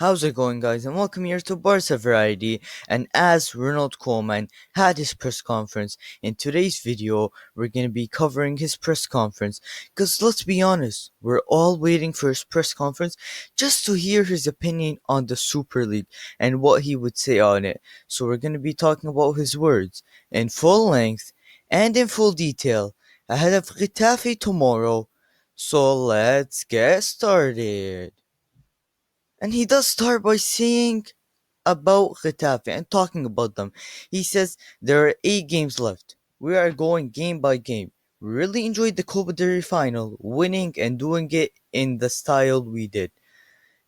How's it going, guys? And welcome here to Barca Variety. And as Ronald Koeman had his press conference, in today's video, we're going to be covering his press conference. Because let's be honest, we're all waiting for his press conference just to hear his opinion on the Super League and what he would say on it. So we're going to be talking about his words in full length and in full detail ahead of Getafe tomorrow. So let's get started. And he does start by saying about Getafe and talking about them. He says there are 8 games left. We are going game by game. We really enjoyed the Copa del Rey final, winning and doing it in the style we did.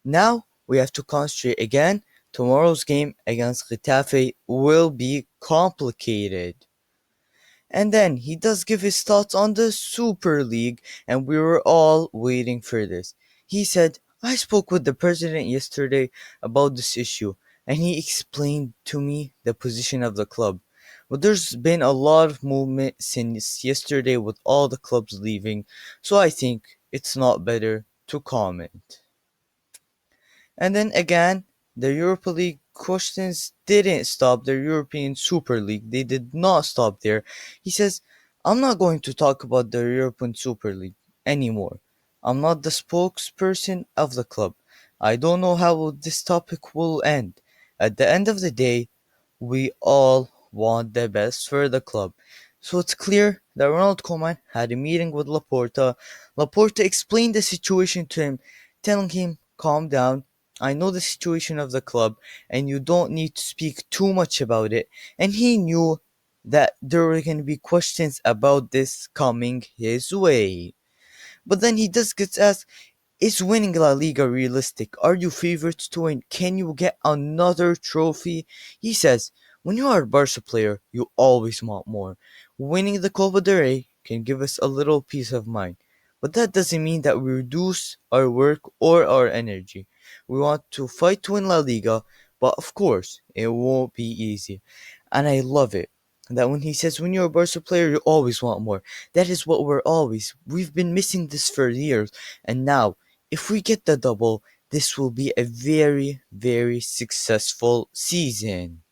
Now we have to concentrate again. Tomorrow's game against Getafe will be complicated. And then he does give his thoughts on the Super League, and we were all waiting for this. He said, I spoke with the president yesterday about this issue, and he explained to me the position of the club. But there's been a lot of movement since yesterday with all the clubs leaving, so I think it's not better to comment. And then again, the Europa League questions didn't stop the European Super League. They did not stop there. He says, I'm not going to talk about the European Super League anymore. I'm not the spokesperson of the club. I don't know how this topic will end. At the end of the day, we all want the best for the club. So it's clear that Ronald Koeman had a meeting with Laporta. Laporta explained the situation to him, telling him, calm down, I know the situation of the club, and you don't need to speak too much about it. And he knew that there were going to be questions about this coming his way. But then he does get asked, is winning La Liga realistic? Are you favorites to win? Can you get another trophy? He says, when you are a Barca player, you always want more. Winning the Copa del Rey can give us a little peace of mind. But that doesn't mean that we reduce our work or our energy. We want to fight to win La Liga, but of course, it won't be easy. And I love it. That when he says when you're a Barca player, you always want more. That is what we've been missing this for years. And now, if we get the double, this will be a very, very successful season.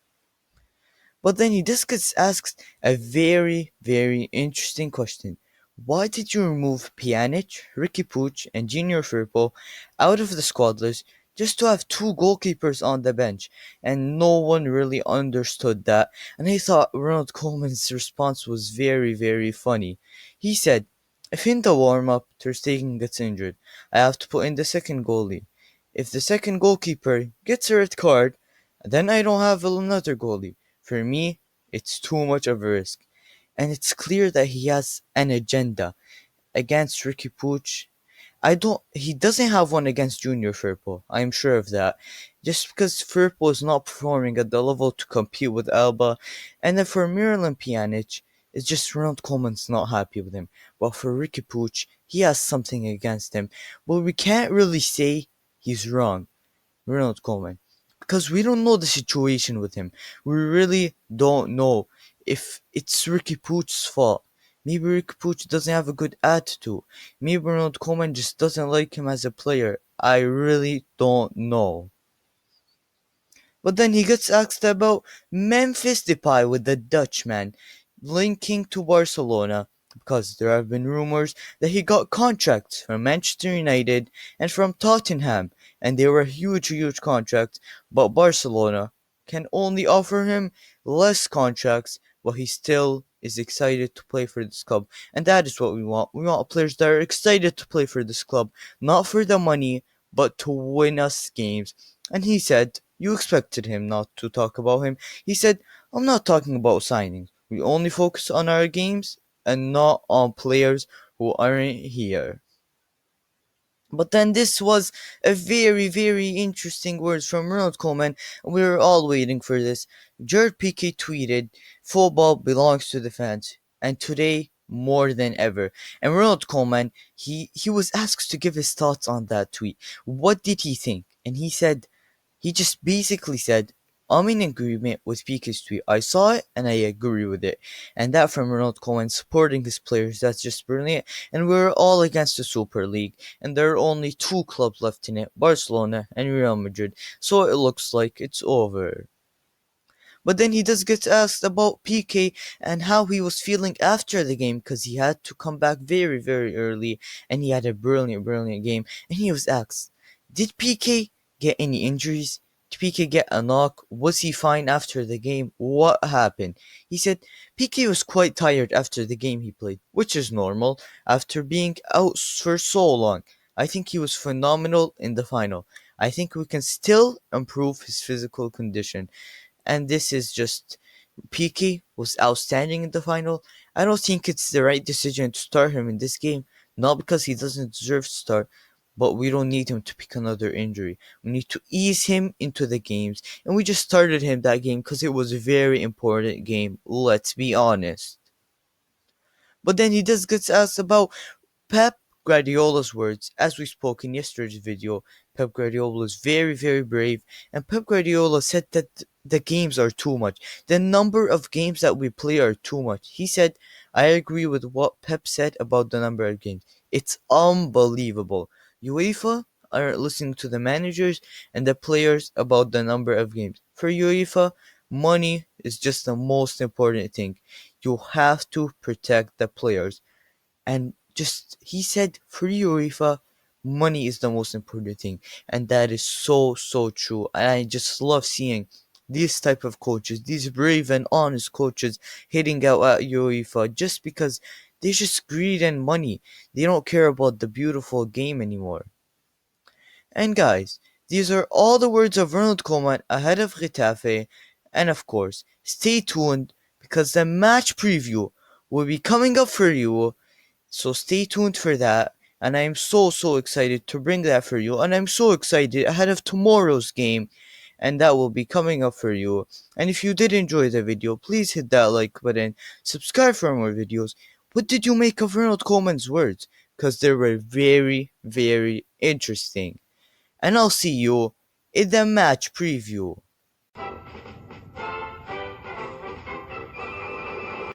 But then he just gets asked a very, very interesting question. Why did you remove Pjanic, Riqui Puig, and Junior Firpo out of the squad list just to have 2 goalkeepers on the bench? And no one really understood that. And I thought Ronald Koeman's response was very, very funny. He said, if in the warm-up Ter Stegen gets injured, I have to put in the second goalie. If the second goalkeeper gets a red card, then I don't have another goalie. For me, it's too much of a risk. And it's clear that he has an agenda against Riqui Puig. He doesn't have one against Junior Firpo. I'm sure of that. Just because Firpo is not performing at the level to compete with Alba. And then for Miralem Pjanic, it's just Ronald Koeman's not happy with him. But for Riqui Puig, he has something against him. But we can't really say he's wrong. Ronald Koeman, because we don't know the situation with him. We really don't know if it's Riqui Puig's fault. Maybe Riqui Puig doesn't have a good attitude. Maybe Ronald Koeman just doesn't like him as a player. I really don't know. But then he gets asked about Memphis Depay with the Dutchman linking to Barcelona because there have been rumors that he got contracts from Manchester United and from Tottenham, and they were huge, huge contracts, but Barcelona can only offer him less contracts, but he still is excited to play for this club. And that is what we want. We want players that are excited to play for this club, not for the money, but to win us games. And he said, you expected him not to talk about him. He said, I'm not talking about signings. We only focus on our games and not on players who aren't here. But then this was a very, very interesting words from Ronald Koeman, and we were all waiting for this. Jared Piqué tweeted, football belongs to the fans, and today more than ever. And Ronald Koeman, he was asked to give his thoughts on that tweet. What did he think? And he just basically said, I'm in agreement with Pique's tweet. I saw it and I agree with it. And that from Ronald Koeman supporting his players, that's just brilliant. And we're all against the Super League. And there are only two clubs left in it, Barcelona and Real Madrid. So it looks like it's over. But then he does get asked about PK and how he was feeling after the game because he had to come back very, very early and he had a brilliant, brilliant game. And he was asked, did PK get any injuries? Did PK get a knock? Was he fine after the game? What happened? He said PK was quite tired after the game he played, which is normal after being out for so long. I think he was phenomenal in the final. I think we can still improve his physical condition. And this is just Piqué was outstanding in the final. I don't think it's the right decision to start him in this game, not because he doesn't deserve to start, but we don't need him to pick another injury. We need to ease him into the games, and we just started him that game because it was a very important game. Let's be honest. But then he does get asked about Pep Guardiola's words, as we spoke in yesterday's video. Pep Guardiola was very, very brave, and Pep Guardiola said that the games are too much. The number of games that we play are too much. He said, I agree with what Pep said about the number of games. It's unbelievable. UEFA are listening to the managers and the players about the number of games. For UEFA, money is just the most important thing. You have to protect the players. And just he said for UEFA, money is the most important thing, and that is so true. And I just love seeing these type of coaches, these brave and honest coaches, hitting out at UEFA just because they just greed and money. They don't care about the beautiful game anymore. And guys, these are all the words of Ronald Koeman ahead of Getafe, and of course, stay tuned because the match preview will be coming up for you, so stay tuned for that. And I'm so excited to bring that for you. And I'm so excited ahead of tomorrow's game. And that will be coming up for you. And if you did enjoy the video, please hit that like button. Subscribe for more videos. What did you make of Ronald Koeman's words? Because they were very interesting. And I'll see you in the match preview.